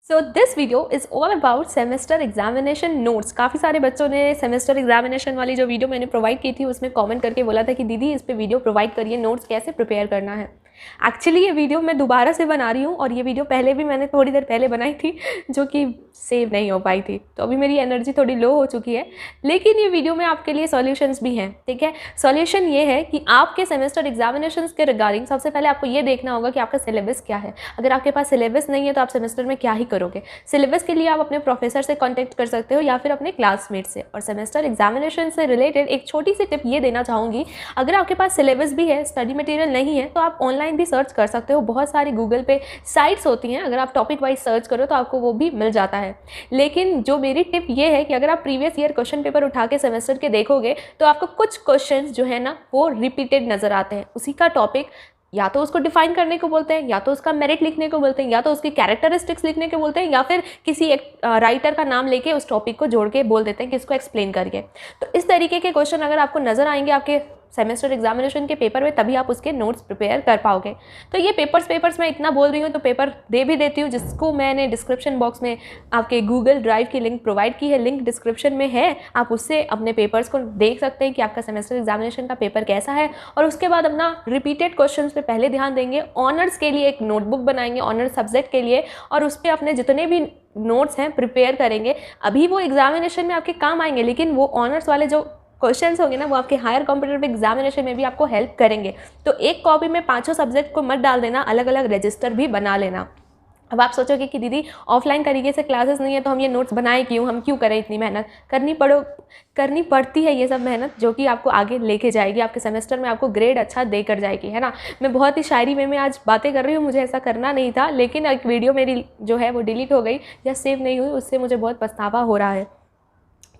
So this video is all about semester examination notes. काफ़ी सारे बच्चों ने सेमेस्टर एग्जामिनेशन वाली जो वीडियो मैंने प्रोवाइड की थी उसमें कमेंट करके बोला था कि दीदी इस पे वीडियो प्रोवाइड करिए, नोट्स कैसे प्रिपेयर करना है। एक्चुअली ये वीडियो मैं दोबारा से बना रही हूँ और ये वीडियो पहले भी मैंने थोड़ी देर पहले बनाई थी जो कि सेव नहीं हो पाई थी, तो अभी मेरी एनर्जी थोड़ी लो हो चुकी है। लेकिन ये वीडियो में आपके लिए सॉल्यूशंस भी हैं, ठीक है। सॉल्यूशन ये है कि आपके सेमेस्टर एग्जामिनेशंस के रिगार्डिंग सबसे पहले आपको ये देखना होगा कि आपका सिलेबस क्या है। अगर आपके पास सिलेबस नहीं है तो आप सेमेस्टर में क्या ही करोगे। सिलेबस के लिए आप अपने प्रोफेसर से कॉन्टेक्ट कर सकते हो या फिर अपने क्लासमेट से। और सेमेस्टर एग्जामिनेशन से रिलेटेड एक छोटी सी टिप ये देना चाहूँगी, अगर आपके पास सिलेबस भी है, स्टडी मटेरियल नहीं है, तो आप ऑनलाइन भी सर्च कर सकते हो। बहुत सारी गूगल पे साइट्स होती हैं, अगर आप टॉपिक वाइज सर्च करो तो आपको वो भी मिल जाता है। लेकिन जो मेरी टिप ये है कि अगर आप प्रीवियस ईयर क्वेश्चन पेपर उठा के सेमेस्टर के देखोगे तो आपको कुछ क्वेश्चंस जो है ना वो रिपीटेड नज़र आते हैं। उसी का टॉपिक या तो उसको डिफाइन करने को बोलते हैं, या तो उसका मेरिट लिखने को बोलते हैं, या तो उसकी कैरेक्टरिस्टिक्स लिखने को बोलते हैं, या फिर किसी एक राइटर का नाम लेके उस टॉपिक को जोड़ के बोल देते हैं कि इसको एक्सप्लेन करिए। तो इस तरीके के क्वेश्चन अगर आपको नज़र आएंगे आपके सेमेस्टर एग्जामिनेशन के पेपर में, तभी आप उसके नोट्स प्रिपेयर कर पाओगे। तो ये पेपर्स मैं इतना बोल रही हूँ तो पेपर दे भी देती हूँ, जिसको मैंने डिस्क्रिप्शन बॉक्स में आपके गूगल ड्राइव की लिंक प्रोवाइड की है, लिंक डिस्क्रिप्शन में है। आप उससे अपने पेपर्स को देख सकते हैं कि आपका सेमेस्टर एग्जामिनेशन का पेपर कैसा है, और उसके बाद अपना रिपीटेड क्वेश्चन पे पहले ध्यान देंगे। ऑनर्स के लिए एक नोटबुक बनाएंगे ऑनर्स सब्जेक्ट के लिए, और उस पर अपने जितने भी नोट्स हैं प्रिपेयर करेंगे। अभी वो एग्जामिनेशन में आपके काम आएंगे, लेकिन वो ऑनर्स वाले जो क्वेश्चंस होंगे ना वो आपके हायर कॉम्पिटिटिव एग्जामिनेशन में भी आपको हेल्प करेंगे। तो एक कॉपी में 5 सब्जेक्ट को मत डाल देना, अलग अलग रजिस्टर भी बना लेना। अब आप सोचोगे कि दीदी ऑफलाइन तरीके से क्लासेस नहीं है तो हम ये नोट्स बनाए क्यों, हम क्यों करें इतनी मेहनत। करनी पड़ती है ये सब मेहनत, जो कि आपको आगे लेके जाएगी, आपके सेमेस्टर में आपको ग्रेड अच्छा देकर जाएगी, है ना। मैं बहुत ही शायरी में आज बातें कर रही हूँ, मुझे ऐसा करना नहीं था, लेकिन एक वीडियो मेरी जो है वो डिलीट हो गई या सेव नहीं हुई, उससे मुझे बहुत पछतावा हो रहा है।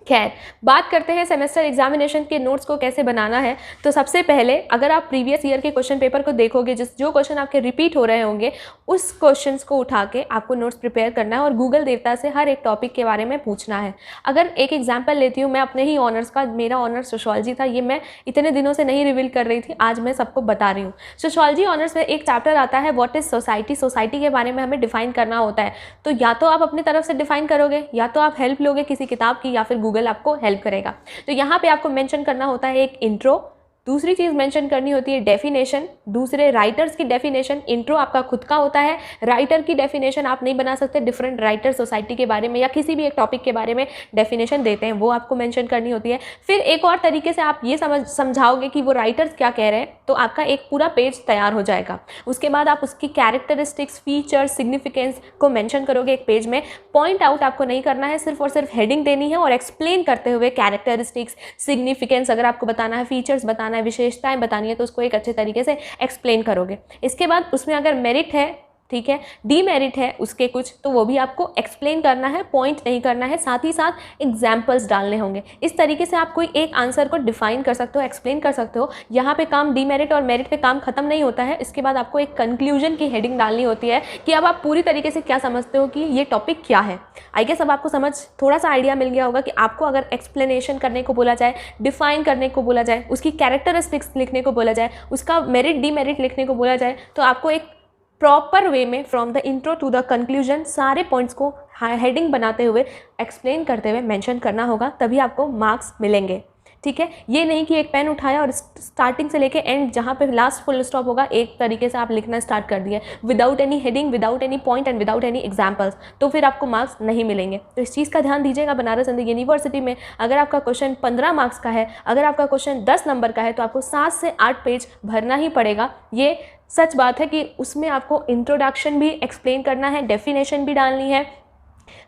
खैर, बात करते हैं सेमेस्टर एग्जामिनेशन के नोट्स को कैसे बनाना है। तो सबसे पहले अगर आप प्रीवियस ईयर के क्वेश्चन पेपर को देखोगे, जो क्वेश्चन आपके रिपीट हो रहे होंगे उस क्वेश्चंस को उठा के आपको नोट्स प्रिपेयर करना है और गूगल देवता से हर एक टॉपिक के बारे में पूछना है। अगर एक एग्जाम्पल लेती हूँ मैं अपने ही ऑनर्स का, मेरा ऑनर्स सोशियोलॉजी था, ये मैं इतने दिनों से नहीं रिवील कर रही थी, आज मैं सबको बता रही हूँ। सोशियोलॉजी ऑनर्स में एक चैप्टर आता है व्हाट इज सोसाइटी। सोसाइटी के बारे में हमें डिफाइन करना होता है। तो या तो आप अपनी तरफ से डिफाइन करोगे, या तो आप हेल्प लोगे किसी किताब की, या फिर गूगल आपको हेल्प करेगा। तो यहाँ पे आपको मेंशन करना होता है एक इंट्रो, दूसरी चीज़ मेंशन करनी होती है डेफिनेशन, दूसरे राइटर्स की डेफिनेशन। इंट्रो आपका खुद का होता है, राइटर की डेफिनेशन आप नहीं बना सकते, डिफरेंट राइटर सोसाइटी के बारे में या किसी भी एक टॉपिक के बारे में डेफिनेशन देते हैं, वो आपको मेंशन करनी होती है। फिर एक और तरीके से आप ये समझाओगे कि वो राइटर्स क्या कह रहे हैं, तो आपका एक पूरा पेज तैयार हो जाएगा। उसके बाद आप उसकी कैरेक्टरिस्टिक्स, फीचर्स, सिग्निफिकेंस को मेंशन करोगे एक पेज में। पॉइंट आउट आपको नहीं करना है, सिर्फ और सिर्फ हेडिंग देनी है और एक्सप्लेन करते हुए कैरेक्टरिस्टिक्स, सिग्निफिकेंस अगर आपको बताना है, फीचर्स बताना है, विशेषताएं बतानी है, तो उसको एक अच्छे तरीके से एक्सप्लेन करोगे। इसके बाद उसमें अगर मेरिट है, ठीक है, डीमेरिट है उसके कुछ, तो वो भी आपको एक्सप्लेन करना है, पॉइंट नहीं करना है, साथ ही साथ एग्जाम्पल्स डालने होंगे। इस तरीके से आप कोई एक आंसर को डिफाइन कर सकते हो, एक्सप्लेन कर सकते हो। यहाँ पे काम डीमेरिट और मेरिट पे काम खत्म नहीं होता है। इसके बाद आपको एक कंक्लूजन की हेडिंग डालनी होती है कि अब आप पूरी तरीके से क्या समझते हो कि ये टॉपिक क्या है। आई गेस अब आपको समझ थोड़ा सा आइडिया मिल गया होगा कि आपको अगर एक्सप्लेनेशन करने को बोला जाए, डिफाइन करने को बोला जाए, उसकी कैरेक्टरिस्टिक्स लिखने को बोला जाए, उसका मेरिट डीमेरिट लिखने को बोला जाए, तो आपको एक प्रॉपर वे में from the intro to the conclusion सारे पॉइंट्स को हेडिंग बनाते हुए, एक्सप्लेन करते हुए मेंशन करना होगा, तभी आपको मार्क्स मिलेंगे। ठीक है, ये नहीं कि एक पेन उठाया और स्टार्टिंग से लेके एंड जहाँ पे लास्ट फुल स्टॉप होगा एक तरीके से आप लिखना स्टार्ट कर दिए without any heading, without any point and without any examples, तो फिर आपको मार्क्स नहीं मिलेंगे। तो इस चीज़ का ध्यान दीजिएगा। बनारस हिंदू यूनिवर्सिटी में अगर आपका क्वेश्चन 15 मार्क्स का है, अगर आपका क्वेश्चन 10 नंबर का है, तो आपको 7 से 8 पेज भरना ही पड़ेगा। ये सच बात है कि उसमें आपको इंट्रोडक्शन भी एक्सप्लेन करना है, डेफिनेशन भी डालनी है,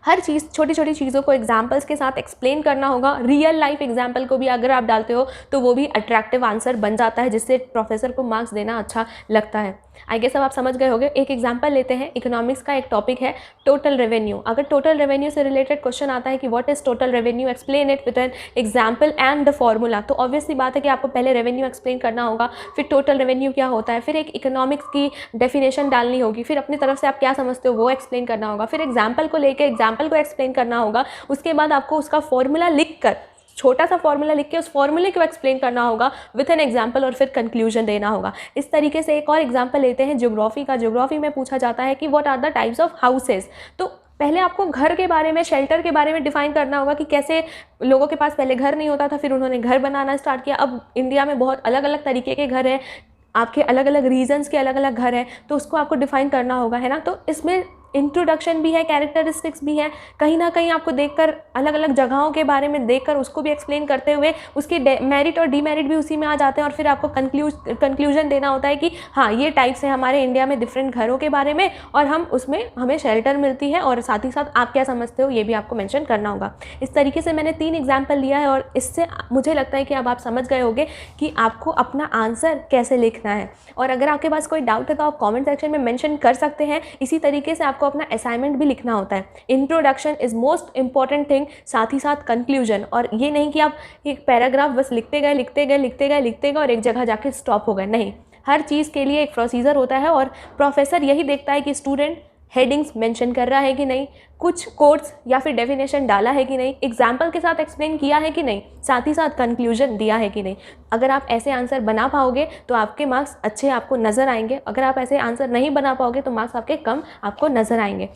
हर चीज़, छोटी छोटी चीज़ों को एग्जाम्पल्स के साथ एक्सप्लेन करना होगा। रियल लाइफ एग्जाम्पल को भी अगर आप डालते हो तो वो भी अट्रैक्टिव आंसर बन जाता है, जिससे प्रोफेसर को मार्क्स देना अच्छा लगता है। आई गेस अब आप समझ गए होंगे। एक एग्जाम्पल लेते हैं, इकोनॉमिक्स का एक टॉपिक है टोटल रेवेन्यू। अगर टोटल रेवेन्यू से रिलेटेड क्वेश्चन आता है कि what is total revenue, explain it with an example and the formula, तो ऑब्वियसली बात है कि आपको पहले रेवेन्यू एक्सप्लेन करना होगा, फिर टोटल रेवेन्यू क्या होता है, फिर एक इकोनॉमिक्स की डेफिनेशन डालनी होगी, फिर अपनी तरफ से आप क्या समझते हो वो एक्सप्लेन करना होगा, फिर एग्जाम्पल को लेकर एग्जाम्पल को एक्सप्लेन करना होगा। उसके बाद आपको उसका फॉर्मूला लिख कर, छोटा सा फॉर्मूला लिख के उस फॉर्मूले को एक्सप्लेन करना होगा विथ एन एग्जाम्पल, और फिर कंक्लूजन देना होगा। इस तरीके से एक और एग्जाम्पल लेते हैं ज्योग्राफी का। ज्योग्राफी में पूछा जाता है कि what are the types of houses. तो पहले आपको घर के बारे में, शेल्टर के बारे में डिफ़ाइन करना होगा कि कैसे लोगों के पास पहले घर नहीं होता था, फिर उन्होंने घर बनाना स्टार्ट किया। अब इंडिया में बहुत अलग अलग तरीके के घर हैं, आपके अलग अलग रीजन्स के अलग अलग घर हैं, तो उसको आपको डिफ़ाइन करना होगा, है ना। तो इसमें इंट्रोडक्शन भी है, कैरेक्टरिस्टिक्स भी है, कहीं ना कहीं आपको देखकर अलग अलग जगहों के बारे में देखकर उसको भी एक्सप्लेन करते हुए उसके मेरिट और डीमेरिट भी उसी में आ जाते हैं, और फिर आपको कंक्लूजन देना होता है कि हाँ ये टाइप्स है हमारे इंडिया में डिफरेंट घरों के बारे में, और हम उसमें हमें शेल्टर मिलती है, और साथ ही साथ आप क्या समझते हो ये भी आपको मेंशन करना होगा। इस तरीके से मैंने 3 एग्जाम्पल लिया है, और इससे मुझे लगता है कि अब आप समझ गए होंगे कि आपको अपना आंसर कैसे लिखना है। और अगर आपके पास कोई डाउट है तो आप कॉमेंट सेक्शन में मेंशन कर सकते हैं। इसी तरीके से आपको अपना असाइनमेंट भी लिखना होता है। Introduction is most important thing, साथ ही साथ कंक्लूजन। और ये नहीं कि आप एक पैराग्राफ बस लिखते गए और एक जगह जाके स्टॉप हो गए, नहीं, हर चीज़ के लिए एक प्रोसीजर होता है, और प्रोफेसर यही देखता है कि स्टूडेंट हेडिंग्स मेंशन कर रहा है कि नहीं, कुछ कोट्स या फिर डेफिनेशन डाला है कि नहीं, एग्जाम्पल के साथ एक्सप्लेन किया है कि नहीं, साथ ही साथ कंक्लूजन दिया है कि नहीं। अगर आप ऐसे आंसर बना पाओगे तो आपके मार्क्स अच्छे आपको नज़र आएंगे। अगर आप ऐसे आंसर नहीं बना पाओगे तो मार्क्स आपके कम आपको नज़र आएंगे।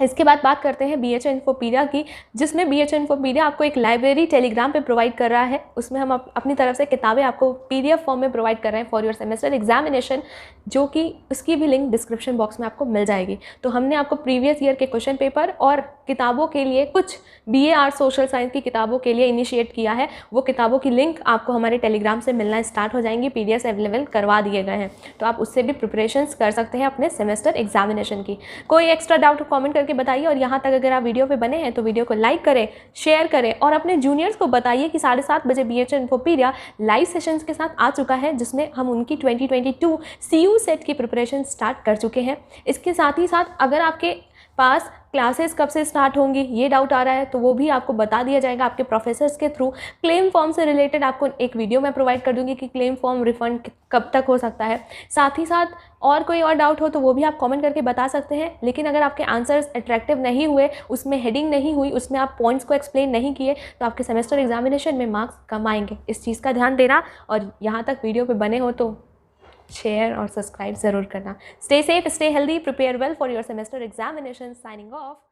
इसके बाद बात करते हैं BHA इन्फोपीडिया की, जिसमें BHA इन्फोपीडिया आपको एक लाइब्रेरी टेलीग्राम पे प्रोवाइड कर रहा है। उसमें हम अपनी तरफ से किताबें आपको PDF फॉर्म में प्रोवाइड कर रहे हैं फॉर योर सेमेस्टर एग्जामिनेशन, जो कि उसकी भी लिंक डिस्क्रिप्शन बॉक्स में आपको मिल जाएगी। तो हमने आपको प्रीवियस ईयर के क्वेश्चन पेपर और किताबों के लिए कुछ BA आर्ट्स सोशल साइंस की किताबों के लिए इनिशिएट किया है। वो किताबों की लिंक आपको हमारे टेलीग्राम से मिलना स्टार्ट हो जाएंगी, PDF अवेलेबल करवा दिए गए हैं, तो आप उससे भी प्रिपरेशंस कर सकते हैं अपने सेमेस्टर एग्जामिनेशन की। कोई एक्स्ट्रा डाउट कमेंट करके बताइए, और यहाँ तक अगर आप वीडियो पे बने हैं तो वीडियो को लाइक करें, शेयर करें, और अपने जूनियर्स को बताइए कि 7:30 बजे BHA इन्फोपीडिया लाइव सेशंस के साथ आ चुका है, जिसमें हम उनकी 2022 CU सेट की प्रिपरेशन स्टार्ट कर चुके हैं। इसके साथ ही साथ अगर आपके पास क्लासेस कब से स्टार्ट होंगी ये डाउट आ रहा है तो वो भी आपको बता दिया जाएगा आपके प्रोफेसर्स के थ्रू। क्लेम फॉर्म से रिलेटेड आपको एक वीडियो मैं प्रोवाइड कर दूंगी कि क्लेम फॉर्म रिफंड कब तक हो सकता है। साथ ही साथ और कोई और डाउट हो तो वो भी आप कमेंट करके बता सकते हैं। लेकिन अगर आपके आंसर्स अट्रैक्टिव नहीं हुए, उसमें हेडिंग नहीं हुई, उसमें आप पॉइंट्स को एक्सप्लेन नहीं किए, तो आपके सेमेस्टर एग्जामिनेशन में मार्क्स कम आएंगे। इस चीज़ का ध्यान देना, और यहाँ तक वीडियो पे बने हो तो शेयर और सब्सक्राइब ज़रूर करना। Stay safe, stay healthy, prepare well for your semester examination. Signing off.